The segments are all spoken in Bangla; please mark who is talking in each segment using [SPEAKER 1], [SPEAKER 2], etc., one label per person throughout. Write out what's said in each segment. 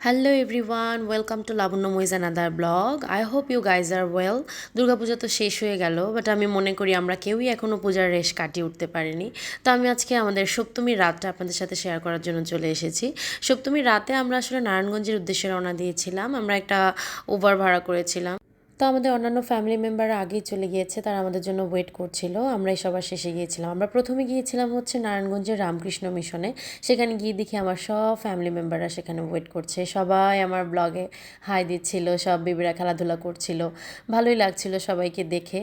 [SPEAKER 1] Hello everyone, welcome to Lavanya Moise another blog. I hope you guys are well. Durga পূজা তো শেষ হয়ে গেল, বাট আমি মনে করি আমরা কেউই এখনও পূজার রেশ কাটিয়ে উঠতে পারিনি। তো আমি আজকে আমাদের সপ্তমীর রাতটা আপনাদের সাথে শেয়ার করার জন্য চলে এসেছি। সপ্তমীর রাতে আমরা আসলে নারায়ণগঞ্জের উদ্দেশ্যে রওনা দিয়েছিলাম। আমরা একটা ওভার ভাড়া করেছিলাম। তো আমাদের অন্যান্য ফ্যামিলি মেম্বাররা আগেই চলে গিয়েছে, তারা আমাদের জন্য ওয়েট করছিল। আমরাই সবার শেষে গিয়েছিলাম। আমরা প্রথমে গিয়েছিলাম হচ্ছে নারায়ণগঞ্জের রামকৃষ্ণ মিশনে। সেখানে গিয়ে দেখি আমার সব ফ্যামিলি মেম্বাররা সেখানে ওয়েট করছে। সবাই আমার ব্লগে হাই দিচ্ছিল, সব বেবিরা খেলাধুলা করছিল। ভালোই লাগছিল সবাইকে দেখে।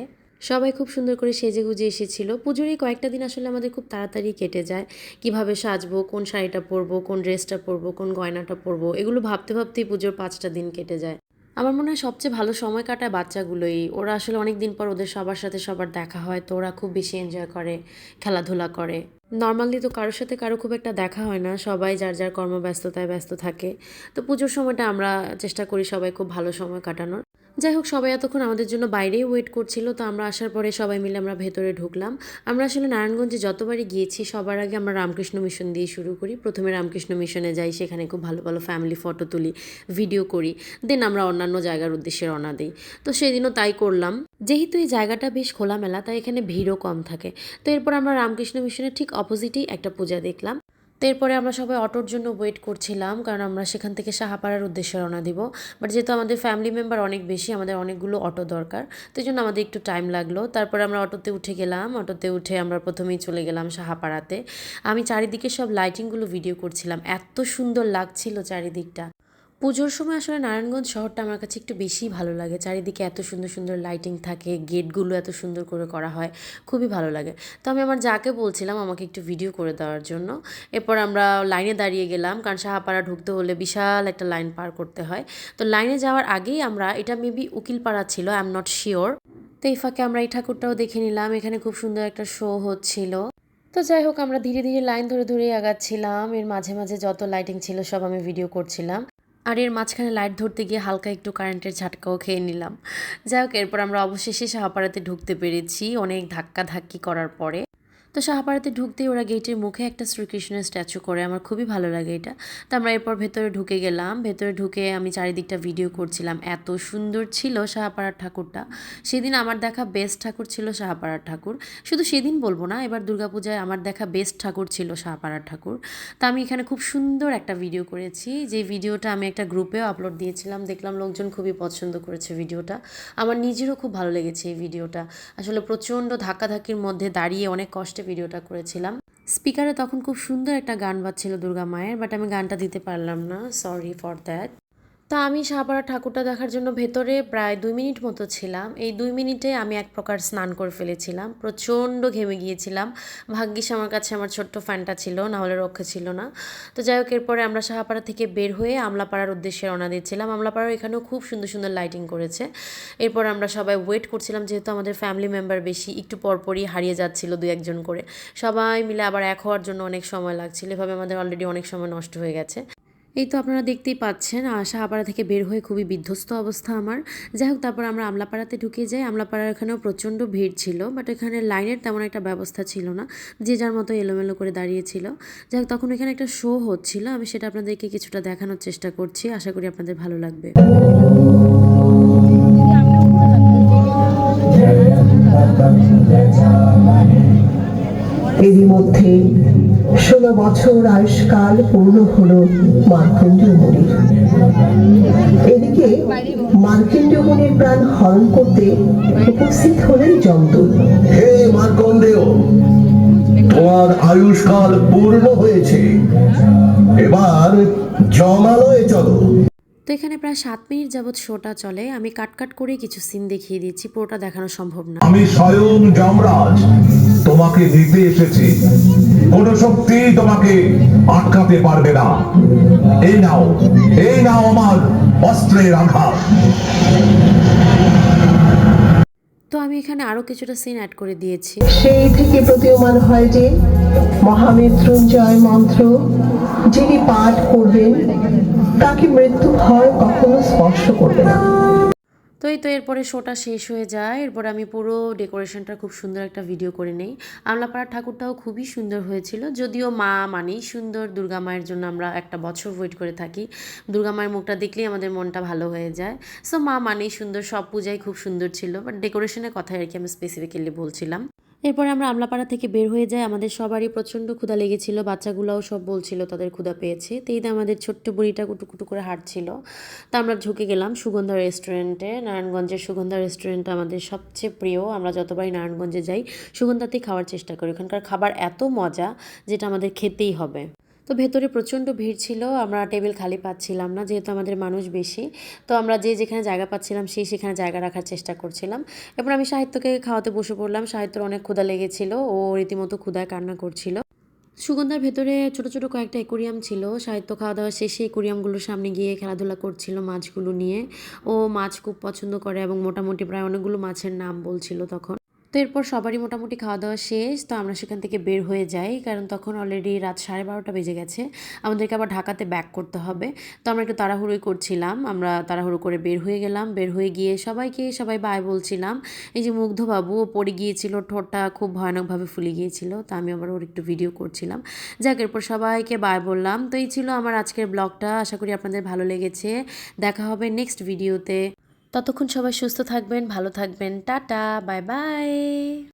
[SPEAKER 1] সবাই খুব সুন্দর করে সেজে গুজে এসেছিল। পুজোর এই কয়েকটা দিন আসলে আমাদের খুব তাড়াতাড়ি কেটে যায়। কিভাবে সাজবো, কোন শাড়িটা পরবো, কোন ড্রেসটা পরবো, কোন গয়নাটা পরবো, এগুলো ভাবতে ভাবতেই পুজোর 5টা দিন কেটে যায়। আমার মনে হয় সবচেয়ে ভালো সময় কাটায় বাচ্চাগুলোই। ওরা আসলে অনেক দিন পর ওদের সবার সাথে সবার দেখা হয়, তো ওরা খুব বেশি এনজয় করে, খেলাধুলা করে। নর্মালি তো কারোর সাথে কারো খুব একটা দেখা হয় না, সবাই যার যার কর্মব্যস্ততায় ব্যস্ত থাকে। তো পুজোর সময়টা আমরা চেষ্টা করি সবাই খুব ভালো সময় কাটানোর। যাই হোক, সবাই এতক্ষণ আমাদের জন্য বাইরেই ওয়েট করছিল। তো আমরা আসার পরে সবাই মিলে আমরা ভেতরে ঢুকলাম। আমরা আসলে নারায়ণগঞ্জে যতবারই গিয়েছি সবার আগে আমরা রামকৃষ্ণ মিশন দিয়ে শুরু করি। প্রথমে রামকৃষ্ণ মিশনে যাই, সেখানে খুব ভালো ভালো ফ্যামিলি ফটো তুলি, ভিডিও করি, দেন আমরা অন্যান্য জায়গার উদ্দেশ্যে রওনা দিই। তো সেদিনও তাই করলাম। যেহেতু এই জায়গাটা বেশ খোলামেলা, তাই এখানে ভিড়ও কম থাকে। তো এরপর আমরা রামকৃষ্ণ মিশনের ঠিক অপোজিটেই একটা পূজা দেখলাম। তো এরপরে আমরা সবাই অটোর জন্য ওয়েট করছিলাম, কারণ আমরা সেখান থেকে সাহাপাড়ার উদ্দেশ্যে রওনা দিব। বাট যেহেতু আমাদের ফ্যামিলি মেম্বার অনেক বেশি, আমাদের অনেকগুলো অটো দরকার, তো এই জন্য আমাদের একটু টাইম লাগলো। তারপরে আমরা অটোতে উঠে গেলাম। অটোতে উঠে আমরা প্রথমেই চলে গেলাম সাহাপাড়াতে। আমি চারিদিকে সব লাইটিংগুলো ভিডিও করছিলাম, এত সুন্দর লাগছিল চারিদিকটা। পুজোর সময় আসলে নারায়ণগঞ্জ শহরটা আমার কাছে একটু বেশিই ভালো লাগে। চারিদিকে এত সুন্দর সুন্দর লাইটিং থাকে, গেটগুলো এত সুন্দর করে করা হয়, খুবই ভালো লাগে। তো আমি আমার যাকে বলছিলাম আমাকে একটু ভিডিও করে দেওয়ার জন্য। এরপর আমরা লাইনে দাঁড়িয়ে গেলাম, কারণ সাহাপাড়া ঢুকতে হলে বিশাল একটা লাইন পার করতে হয়। তো লাইনে যাওয়ার আগেই আমরা, এটা মেবি উকিলপাড়া ছিল, আই এম নট শিওর। তো এই ফাঁকে আমরা এই ঠাকুরটাও দেখে নিলাম। এখানে খুব সুন্দর একটা শো হচ্ছিল। তো যাই হোক, আমরা ধীরে ধীরে লাইন ধরে ধরেই আগাচ্ছিলাম। এর মাঝে মাঝে যত লাইটিং ছিল সব আমি ভিডিও করছিলাম। আর এর মাঝখানে লাইট ধরতে গিয়ে হালকা একটু কারেন্টের ঝাটকাও খেয়ে নিলাম। যাই হোক, এরপর আমরা অবশেষে সাহাপাড়াতে ঢুকতে পেরেছি অনেক ধাক্কা ধাক্কি করার পরে। তো সাহাপাড়াতে ঢুকতেই ওরা গেটের মুখে একটা শ্রীকৃষ্ণের স্ট্যাচু করে, আমার খুবই ভালো লাগে এটা। তো আমরা এরপর ভেতরে ঢুকে গেলাম। ভেতরে ঢুকে আমি চারিদিকটা ভিডিও করছিলাম। এত সুন্দর ছিল সাহাপাড়ার ঠাকুরটা। সেদিন আমার দেখা বেস্ট ঠাকুর ছিল সাহাপাড়ার ঠাকুর। শুধু সেদিন বলবো না, এবার দুর্গাপূজায় আমার দেখা বেস্ট ঠাকুর ছিল সাহাপাড়ার ঠাকুর। তা আমি এখানে খুব সুন্দর একটা ভিডিও করেছি, যে ভিডিওটা আমি একটা গ্রুপেও আপলোড দিয়েছিলাম। দেখলাম লোকজন খুবই পছন্দ করেছে ভিডিওটা। আমার নিজেরও খুব ভালো লেগেছে এই ভিডিওটা। আসলে প্রচণ্ড ধাক্কাধাক্কির মধ্যে দাঁড়িয়ে অনেক কষ্টে ভিডিওটা করেছিলাম। স্পিকারে তখন খুব সুন্দর একটা গান বাজছিল দুর্গা মায়ের, বাট আমি গানটা দিতে পারলাম না, সরি ফর দ্যাট। তো আমি সাহাপাড়া ঠাকুরটা দেখার জন্য ভেতরে প্রায় 2 মিনিট মতো ছিলাম। এই 2 মিনিটে আমি এক প্রকার স্নান করে ফেলেছিলাম, প্রচণ্ড ঘেমে গিয়েছিলাম। ভাগ্যিস আমার কাছে আমার ছোট্ট ফ্যানটা ছিল, না হলে রক্ষে ছিল না। তো যাই হোক, এরপরে আমরা সাহাপাড়া থেকে বের হয়ে আমলাপাড়ার উদ্দেশ্যে রওনা দিচ্ছিলাম। আমলাপাড়ার এখানেও খুব সুন্দর সুন্দর লাইটিং করেছে। এরপর আমরা সবাই ওয়েট করছিলাম, যেহেতু আমাদের ফ্যামিলি মেম্বার বেশি, একটু পরপরই হারিয়ে যাচ্ছিল 2-1 জন করে। সবাই মিলে আবার এক হওয়ার জন্য অনেক সময় লাগছিল। এভাবে আমাদের অলরেডি অনেক সময় নষ্ট হয়ে গেছে। এই তো আপনারা দেখতেই পাচ্ছেন, সাহাপাড়া থেকে বের হয়ে খুবই বিধ্বস্ত অবস্থা আমার। যাই হোক, তারপর আমরা আমলাপাড়াতে ঢুকে যাই। আমলাপাড়ার এখানেও প্রচণ্ড ভিড় ছিল, বাট এখানে লাইনের তেমন একটা ব্যবস্থা ছিল না, যে যার মতো এলোমেলো করে দাঁড়িয়েছিল। যাই হোক, তখন এখানে একটা শো হচ্ছিল, আমি সেটা আপনাদেরকে কিছুটা দেখানোর চেষ্টা করছি, আশা করি আপনাদের ভালো লাগবে।
[SPEAKER 2] এরই মধ্যে 16 বছর আয়ুষ্কাল পূর্ণ হলো মার্কণ্ডেয় মুনির। এদিকে মার্কণ্ডেয় মুনির প্রাণ হরণ করতে উপস্থিত হলেন যমদূত।
[SPEAKER 3] হে মার্কণ্ডেয়, তোমার আয়ুষ্কাল পূর্ণ হয়েছে, এবার যমালয়ে চলো।
[SPEAKER 1] তো এখানে প্রায় 7 মিনিট যাবৎ শোটা চলে। আমি কাট কাট করে কিছু সিন দেখিয়ে দিচ্ছি, পুরোটা দেখানো সম্ভব না।
[SPEAKER 3] আমি স্বয়ং যমরাজ তোমাকে নিতে এসেছি, কোন শক্তি তোমাকে আটকাতে পারবে না। এই নাও, এই নাও আমার অস্ত্রের আঘাত।
[SPEAKER 1] তো আমি এখানে আরো কিছুটা সিন অ্যাড করে দিয়েছি।
[SPEAKER 2] সেই থেকে প্রতীয়মান হয় যে মহামৃত্যুঞ্জয় মন্ত্র যিনি পাঠ করবেন তাকে মৃত্যু ভয় কখনো স্পর্শ করবে না।
[SPEAKER 1] তো এই তো এরপরে শোটা শেষ হয়ে যায়। এরপরে আমি পুরো ডেকোরেশনটা খুব সুন্দর একটা ভিডিও করে নেই। আমলাপাড়ার ঠাকুরটাও খুবই সুন্দর হয়েছিল, যদিও মা মানেই সুন্দর, দুর্গা মায়ের জন্য আমরা একটা বছর ওয়েট করে থাকি। দুর্গা মায়ের মুখটা দেখলেই আমাদের মনটা ভালো হয়ে যায়। সো মা মানেই সুন্দর, সব পূজাই খুব সুন্দর ছিল, বাট ডেকোরেশনের কথা আর কি আমি স্পেসিফিক্যালি বলছিলাম। এরপরে আমরা আমলাপাড়া থেকে বের হয়ে যাই। আমাদের সবারই প্রচণ্ড ক্ষুধা লেগেছিল, বাচ্চাগুলোও সব বলছিল তাদের ক্ষুধা পেয়েছে। তো এই যে আমাদের ছোট্ট বুড়িটা কুটুকুটু করে হাঁটছিল। তা আমরা ঝুঁকে গেলাম সুগন্ধা রেস্টুরেন্টে। নারায়ণগঞ্জের সুগন্ধা রেস্টুরেন্ট আমাদের সবচেয়ে প্রিয়। আমরা যতবারই নারায়ণগঞ্জে যাই সুগন্ধাতেই খাওয়ার চেষ্টা করি। ওখানকার খাবার এত মজা যেটা আমাদের খেতেই হবে। তো ভেতরে প্রচণ্ড ভিড় ছিল, আমরা টেবিল খালি পাচ্ছিলাম না, যেহেতু আমাদের মানুষ বেশি। তো আমরা যে যেখানে জায়গা পাচ্ছিলাম সেখানে জায়গা রাখার চেষ্টা করছিলাম। এরপর আমি সাহিত্যকে খাওয়াতে বসে পড়লাম। সাহিত্যর অনেক ক্ষুধা লেগেছিল, ও রীতিমতো ক্ষুধায় কান্না করছিল। সুগন্ধার ভেতরে ছোট ছোট কয়েকটা অ্যাকোরিয়াম ছিল। সাহিত্য খাওয়া দাওয়া শেষে অ্যাকোরিয়ামগুলোর সামনে গিয়ে খেলাধুলা করছিল মাছগুলো নিয়ে। ও মাছ খুব পছন্দ করে এবং মোটামুটি প্রায় অনেকগুলো মাছের নাম বলছিল তখন। তো এরপর সবারই মোটামুটি খাওয়া দাওয়া শেষ। তো আমরা সেখান থেকে বের হয়ে যাই, কারণ তখন অলরেডি রাত 12:30 বেজে গেছে। আমাদেরকে আবার ঢাকাতে ব্যাক করতে হবে। তো আমরা একটু তাড়াহুড়োই করছিলাম। আমরা তাড়াহুড়ো করে বের হয়ে গেলাম। বের হয়ে গিয়ে সবাই বাই বলছিলাম। এই যে মুগ্ধবাবু, ও পড়ে গিয়েছিল, ঠোঁটটা খুব ভয়ানকভাবে ফুলে গিয়েছিল। তো আমি আবার ওর একটু ভিডিও করছিলাম। যাক, এরপর সবাইকে বাই বললাম। তো এই ছিল আমার আজকের ব্লগটা। আশা করি আপনাদের ভালো লেগেছে। দেখা হবে নেক্সট ভিডিওতে। ততক্ষণ সবাই সুস্থ থাকবেন, ভালো থাকবেন। Tata, bye bye.